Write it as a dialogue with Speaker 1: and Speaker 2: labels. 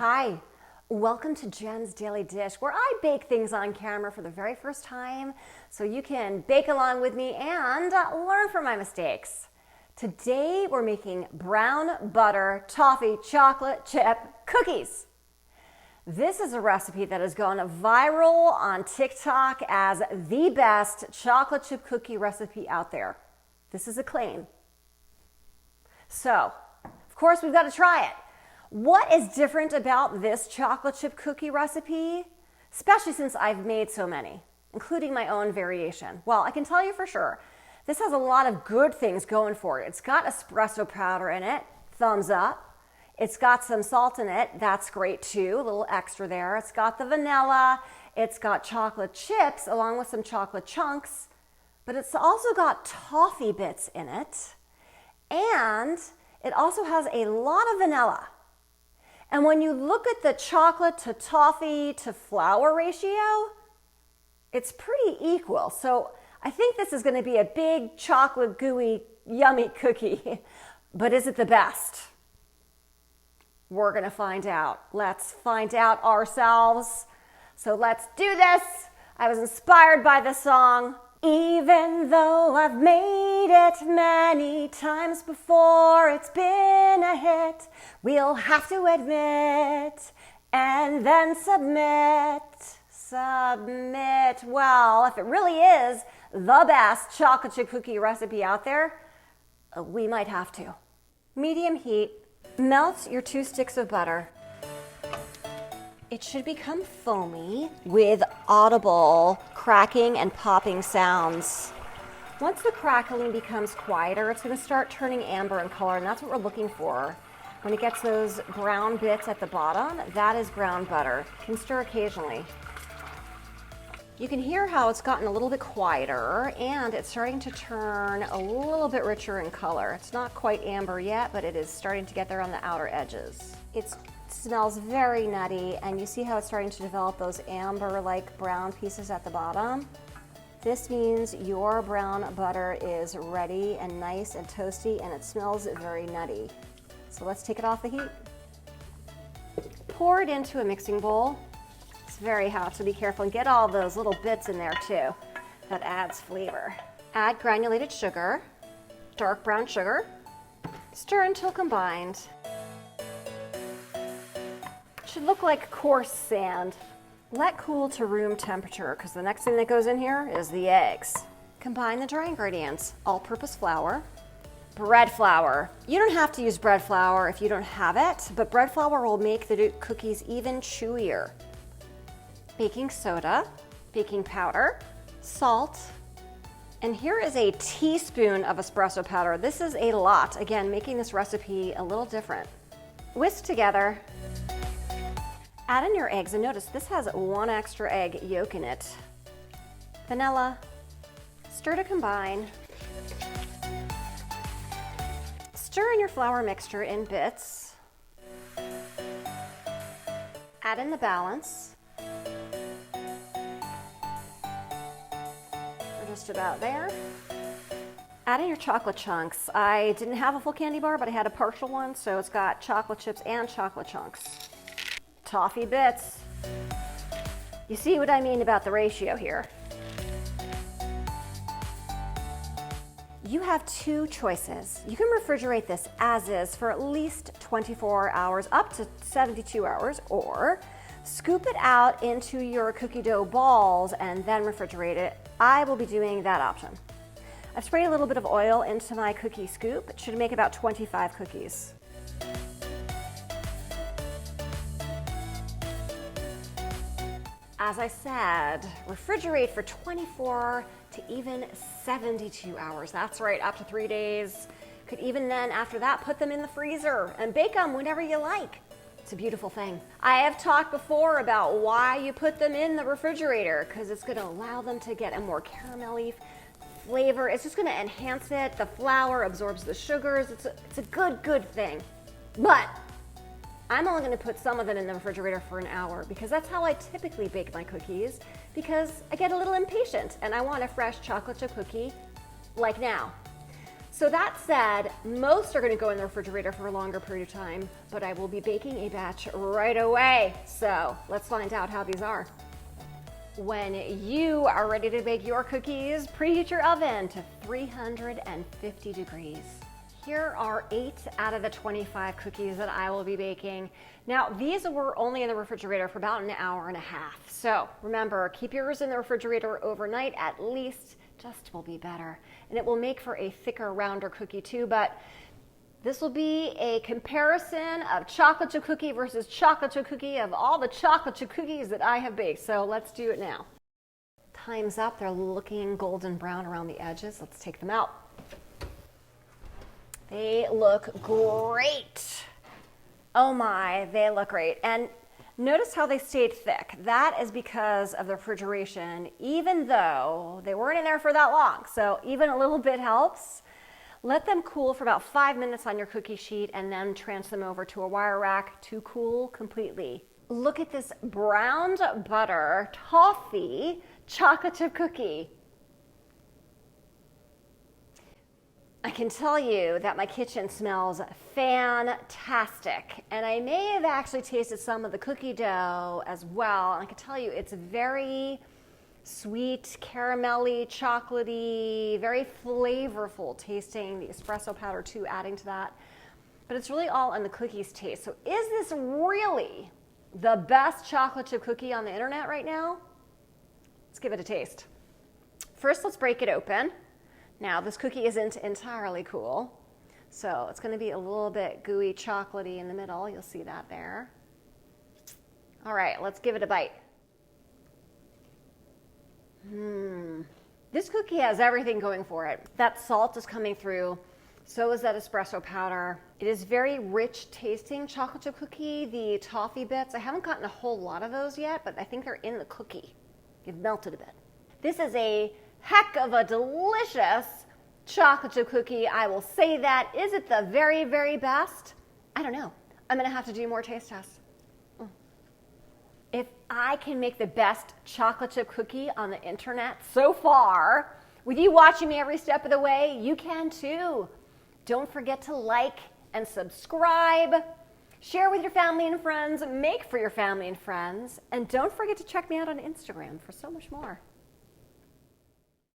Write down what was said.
Speaker 1: Hi, welcome to Jen's Daily Dish, where I bake things on camera for the very first time so you can bake along with me and learn from my mistakes. Today we're making brown butter toffee chocolate chip cookies. This is a recipe that has gone viral on TikTok as the best chocolate chip cookie recipe out there. This is a claim. So, of course, we've got to try it. What is different about this chocolate chip cookie recipe, especially since I've made so many, including my own variation? Well, I can tell you for sure, this has a lot of good things going for it. It's got espresso powder in it, thumbs up. It's got some salt in it, that's great too, a little extra there. It's got the vanilla, it's got chocolate chips along with some chocolate chunks, but it's also got toffee bits in it, and it also has a lot of vanilla. And when you look at the chocolate to toffee to flour ratio, it's pretty equal. So I think this is going to be a big chocolate gooey yummy cookie. But is it the best? We're going to find out. Let's find out ourselves. So let's do this. I was inspired by the song. Even though I've made it many times before, it's been a hit, we'll have to admit and then submit. Well, if it really is the best chocolate chip cookie recipe out there, we might have to. Medium heat, melt your 2 sticks of butter. It should become foamy with audible cracking and popping sounds. Once the crackling becomes quieter, it's going to start turning amber in color, and that's what we're looking for. When it gets those brown bits at the bottom, that is brown butter. You can stir occasionally. You can hear how it's gotten a little bit quieter, and it's starting to turn a little bit richer in color. It's not quite amber yet, but it is starting to get there on the outer edges. It smells very nutty, and you see how it's starting to develop those amber-like brown pieces at the bottom. This means your brown butter is ready and nice and toasty, and it smells very nutty. So let's take it off the heat. Pour it into a mixing bowl. It's very hot, so be careful and get all those little bits in there too. That adds flavor. Add granulated sugar, dark brown sugar. Stir until combined. Should look like coarse sand. Let cool to room temperature, because the next thing that goes in here is the eggs. Combine the dry ingredients: all-purpose flour, bread flour. You don't have to use bread flour if you don't have it, but bread flour will make the cookies even chewier. Baking soda, baking powder, salt, and here is a teaspoon of espresso powder. This is a lot, again, making this recipe a little different. Whisk together. Add in your eggs, and notice this has 1 extra egg yolk in it. Vanilla. Stir to combine. Stir in your flour mixture in bits. Add in the balance. We're just about there. Add in your chocolate chunks. I didn't have a full candy bar, but I had a partial one, so it's got chocolate chips and chocolate chunks. Toffee bits. You see what I mean about the ratio here. You have 2 choices. You can refrigerate this as is for at least 24 hours, up to 72 hours, or scoop it out into your cookie dough balls and then refrigerate it. I will be doing that option. I've sprayed a little bit of oil into my cookie scoop. It should make about 25 cookies. As I said, refrigerate for 24 to even 72 hours. That's right, up to 3 days. Could even then, after that, put them in the freezer and bake them whenever you like. It's a beautiful thing. I have talked before about why you put them in the refrigerator, because it's gonna allow them to get a more caramelly flavor. It's just gonna enhance it. The flour absorbs the sugars. It's a good thing. But I'm only going to put some of it in the refrigerator for an hour, because that's how I typically bake my cookies, because I get a little impatient and I want a fresh chocolate chip cookie like now. So that said, most are going to go in the refrigerator for a longer period of time, but I will be baking a batch right away. So let's find out how these are. When you are ready to bake your cookies, preheat your oven to 350 degrees. Here are 8 out of the 25 cookies that I will be baking. Now, these were only in the refrigerator for about an hour and a half. So remember, keep yours in the refrigerator overnight at least, just will be better. And it will make for a thicker, rounder cookie too, but this will be a comparison of chocolate chip cookie versus chocolate chip cookie of all the chocolate chip cookies that I have baked. So let's do it now. Time's up. They're looking golden brown around the edges. Let's take them out. They look great. Oh my, they look great. And notice how they stayed thick. That is because of the refrigeration, even though they weren't in there for that long. So even a little bit helps. Let them cool for about 5 minutes on your cookie sheet and then transfer them over to a wire rack to cool completely. Look at this browned butter toffee chocolate chip cookie. I can tell you that my kitchen smells fantastic, and I may have actually tasted some of the cookie dough as well. And I can tell you it's very sweet, caramelly, chocolatey, very flavorful tasting. The espresso powder too, adding to that. But it's really all in the cookies taste. So is this really the best chocolate chip cookie on the internet right now? Let's give it a taste. First, let's break it open. Now, this cookie isn't entirely cool, so it's going to be a little bit gooey, chocolatey in the middle. You'll see that there. All right, let's give it a bite. This cookie has everything going for it. That salt is coming through. So is that espresso powder. It is very rich tasting chocolate chip cookie. The toffee bits, I haven't gotten a whole lot of those yet, but I think they're in the cookie. They've melted a bit. This is a heck of a delicious chocolate chip cookie. I will say that. Is it the very, very best? I don't know. I'm going to have to do more taste tests. If I can make the best chocolate chip cookie on the internet so far, with you watching me every step of the way, you can too. Don't forget to like and subscribe. Share with your family and friends. Make for your family and friends. And don't forget to check me out on Instagram for so much more.